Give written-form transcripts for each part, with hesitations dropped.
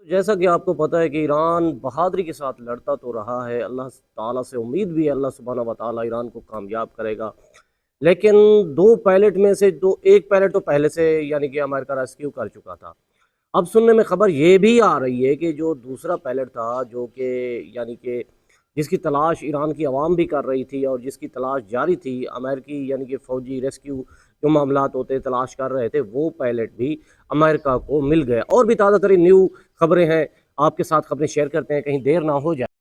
जैसा कि आपको पता है कि ईरान बहादुरी के साथ लड़ता तो रहा है। अल्लाह ताला से उम्मीद भी है अल्लाह सुब्हाना व तआला ईरान को कामयाब करेगा। लेकिन दो पायलट में से दो एक पायलट तो पहले से यानी कि अमेरिका रेस्क्यू कर चुका था। अब सुनने में खबर ये भी आ रही है कि जो दूसरा पायलट था जो कि यानी कि जिसकी तलाश ईरान की आवाम भी कर रही थी और जिसकी तलाश जारी थी, अमेरिकी यानी कि फ़ौजी रेस्क्यू जो मामलात होते तलाश कर रहे थे, वो पायलट भी अमेरिका को मिल गया। और भी ताज़ा तरीन न्यू खबरें हैं, आपके साथ खबरें शेयर करते हैं, कहीं देर ना हो जाए।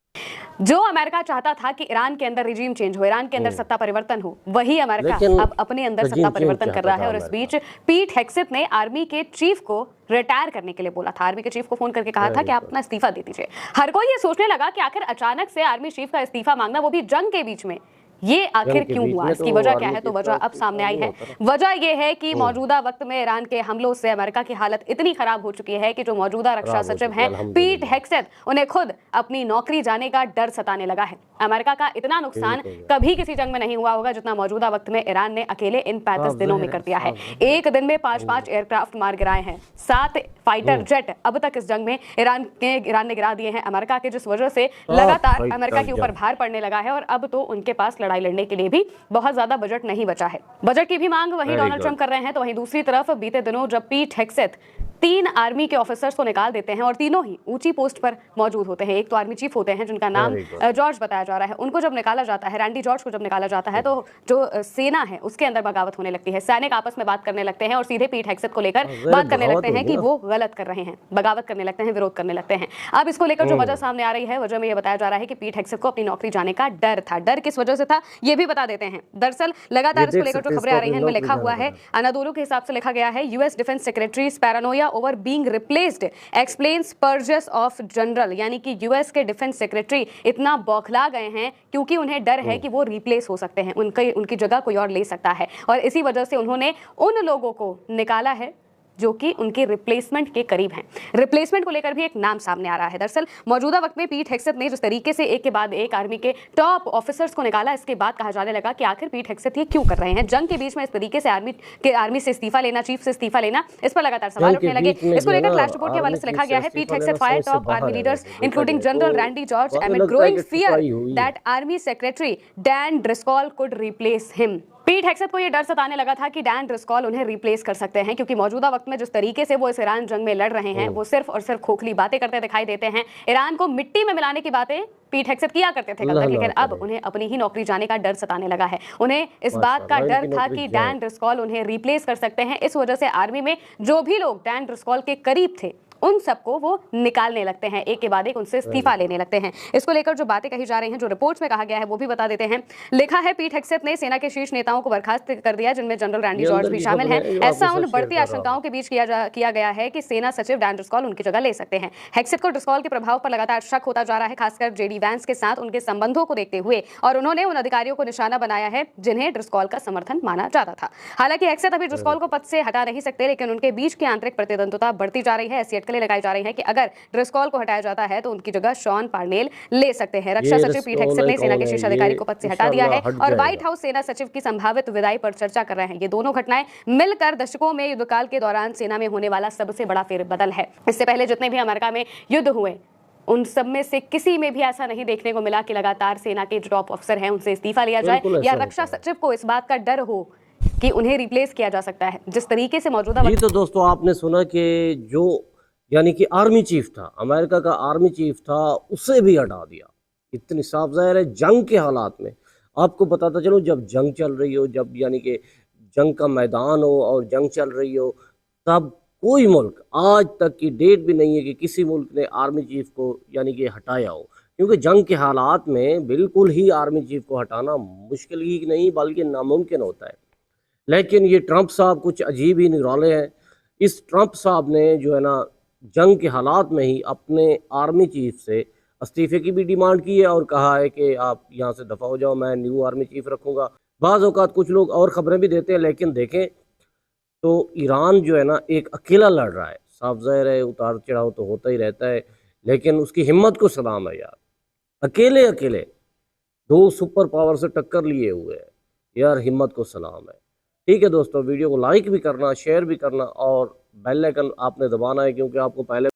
जो अमेरिका चाहता था कि ईरान के अंदर रिजीम चेंज हो, ईरान के अंदर सत्ता परिवर्तन हो, वही अमेरिका अब अपने अंदर सत्ता परिवर्तन कर रहा है। और इस बीच पीट हेग्सेथ ने आर्मी के चीफ को रिटायर करने के लिए बोला था। आर्मी के चीफ को फोन करके कहा था कि आप अपना इस्तीफा दे दीजिए। हर कोई ये सोचने लगा कि आखिर अचानक से आर्मी चीफ का इस्तीफा मांगना, वो भी जंग के बीच में, ये आखिर क्यों हुआ? इसकी वजह क्या है? तो वजह अब सामने आई है। वजह यह है कि मौजूदा वक्त में ईरान के हमलों से अमेरिका की हालत इतनी खराब हो चुकी है कि जो मौजूदा रक्षा सचिव हैं पीट हेग्सेथ, उन्हें खुद अपनी नौकरी जाने का डर सताने लगा है। अमेरिका का इतना नुकसान कभी किसी जंग में नहीं हुआ होगा जितना मौजूदा वक्त में ईरान ने अकेले इन 35 दिनों में कर दिया है। एक दिन में 5-5 एयरक्राफ्ट मार गिराए हैं, 7 फाइटर जेट अब तक इस जंग में ईरान ने गिरा दिए हैं अमेरिका के, जिस वजह से लगातार अमेरिका के ऊपर भार पड़ने लगा है। और अब तो उनके पास लड़ाई लड़ने के लिए भी बहुत ज्यादा बजट नहीं बचा है। बजट की भी मांग वहीं डोनाल्ड ट्रंप कर रहे हैं, तो वहीं दूसरी तरफ बीते दिनों जब पीट हेग्सेथ 3 आर्मी के ऑफिसर्स को निकाल देते हैं और तीनों ही ऊंची पोस्ट पर मौजूद होते हैं। एक तो आर्मी चीफ होते हैं जिनका नाम जॉर्ज बताया जा रहा है, उनको जब निकाला जाता है, रैंडी जॉर्ज को जब निकाला जाता है, तो जो सेना है उसके अंदर बगावत होने लगती है। सैनिक आपस में बात करने लगते हैं और सीधे पीट हेग्सेथ को लेकर बात करने लगते हैं कि वो गलत कर रहे हैं, बगावत करने लगते हैं, विरोध करने लगते हैं। अब इसको लेकर जो वजह सामने आ रही है, वजह में यह बताया जा रहा है कि पीट हेग्सेथ को अपनी नौकरी जाने का डर था। डर किस वजह से था ये भी बता देते हैं। दरअसल लगातार इसको लेकर जो खबरें आ रही हैं, इनमें लिखा हुआ है, अनादोलू के हिसाब से लिखा गया है, US defence secretary's paranoia over being replaced explains purges of general. यानी कि यूएस के डिफेंस सेक्रेटरी इतना बौखला गए हैं क्योंकि उन्हें डर है कि वो रिप्लेस हो सकते हैं, उनकी जगह कोई और ले सकता है। और इसी वजह से उन्होंने उन लोगों को निकाला है जो कि उनके रिप्लेसमेंट के करीब हैं। रिप्लेसमेंट को लेकर भी एक नाम सामने आ रहा है। दरअसल मौजूदा वक्त में पीट हेग्सेथ ने जिस तरीके से एक के बाद एक आर्मी के टॉप ऑफिसर्स को निकाला, इसके बाद कहा जाने लगा कि आखिर पीट हेग्सेथ ये क्यों कर रहे हैं? जंग के बीच में इस तरीके से आर्मी से इस्तीफा लेना, चीफ से इस्तीफा लेना, इस पर लगातार सवाल उठने लगे। इसको लेकर क्लैश रिपोर्ट के हवाले से लिखा गया है, Pete Hegseth fire top army leaders including general Randy George amid growing fear that army secretary Dan Driscoll could replace him. Pete Hegseth को यह डर सताने लगा था कि डैन ड्रिस्कॉल उन्हें रिप्लेस कर सकते हैं, क्योंकि मौजूदा वक्त में जिस तरीके से वो इस ईरान जंग में लड़ रहे हैं, वो सिर्फ और सिर्फ खोखली बातें करते दिखाई देते हैं। ईरान को मिट्टी में मिलाने की बातें पीट हेग्सेथ किया करते थे कल तक, लेकिन अब उन्हें अपनी ही नौकरी जाने का डर सताने लगा है। उन्हें इस बात का डर था कि डैन ड्रिस्कॉल उन्हें रिप्लेस कर सकते हैं। इस वजह से आर्मी में जो भी लोग डैन ड्रिस्कॉल के करीब थे उन सबको वो निकालने लगते हैं, एक के बाद एक उनसे इस्तीफा लेने लगते हैं। इसको लेकर जो बातें कही जा रही हैं, जो रिपोर्ट्स में कहा गया है, वो भी बता देते हैं। लिखा है, पीट हेग्सेथ ने सेना के शीर्ष नेताओं को बर्खास्त कर दिया, जिनमें जनरल रैंडी जॉर्ज भी शामिल हैं। ऐसा उन बढ़ती आशंकाओं के बीच किया गया है कि सेना सचिव डैन ड्रिस्कॉल उनकी जगह ले सकते हैं। हेग्सेथ को ड्रिस्कॉल के प्रभाव पर लगातार शक होता जा रहा है, खासकर जेडी वैंस के साथ उनके संबंधों को देखते हुए, और उन्होंने उन अधिकारियों को निशाना बनाया है जिन्हें ड्रिस्कॉल का समर्थन माना जाता था। हालांकि हेग्सेथ अभी ड्रिस्कॉल को पद से हटा नहीं सकते, लेकिन उनके बीच की आंतरिक प्रतिद्वंद्विता बढ़ती जा रही है। ऐसी अटकलें लगाई जा रही है कि अगर ड्रिस्कॉल को हटाया जाता है तो उनकी जगह शॉन पार्नेल ले सकते हैं। रक्षा सचिव पीट हेग्सेथ ने सेना के शीर्ष अधिकारी को पद से हटा दिया है और व्हाइट हाउस सेना सचिव की संभावित विदाई पर चर्चा कर रहे हैं। ये दोनों घटनाएं मिलकर दशकों में युद्धकाल के दौरान सेना में होने वाला सबसे बड़ा फेरबदल है। इससे पहले जितने भी अमेरिका में युद्ध हुए, उन सब में से किसी में भी ऐसा नहीं देखने को मिला कि लगातार सेना के टॉप अफसर हैं उनसे इस्तीफा लिया जाए, या रक्षा सचिव को इस बात का डर हो कि उन्हें रिप्लेस किया जा सकता है। जिस तरीके से मौजूदा तो दोस्तों आपने सुना कि जो यानी कि आर्मी चीफ था, अमेरिका का आर्मी चीफ था, उसे भी हटा दिया। इतनी साफ ज़ाहिर है जंग के हालात में। आपको बताता चलो, जब जंग चल रही हो, जब यानी कि जंग का मैदान हो और जंग चल रही हो, तब कोई मुल्क आज तक की डेट भी नहीं है कि किसी मुल्क ने आर्मी चीफ को यानी कि हटाया हो, क्योंकि जंग के हालात में बिल्कुल ही आर्मी चीफ को हटाना मुश्किल ही नहीं बल्कि नामुमकिन होता है। लेकिन ये ट्रंप साहब कुछ अजीब ही निराले हैं। इस ट्रंप साहब ने जो है ना, जंग के हालात में ही अपने आर्मी चीफ से इस्तीफे की भी डिमांड की है और कहा है कि आप यहाँ से दफ़ा हो जाओ, मैं न्यू आर्मी चीफ रखूँगा। बाज़ औक़ात कुछ लोग और ख़बरें भी देते हैं, लेकिन देखें तो ईरान जो है ना एक अकेला लड़ रहा है। साफ ज़ाहिर है उतार चढ़ाव तो होता ही रहता है, लेकिन उसकी हिम्मत को सलाम है यार। अकेले अकेले 2 सुपर पावर से टक्कर लिए हुए है यार, हिम्मत को सलाम है। ठीक है दोस्तों, वीडियो को लाइक भी करना, शेयर भी करना और बेल आइकन आपने दबाना है, क्योंकि आपको पहले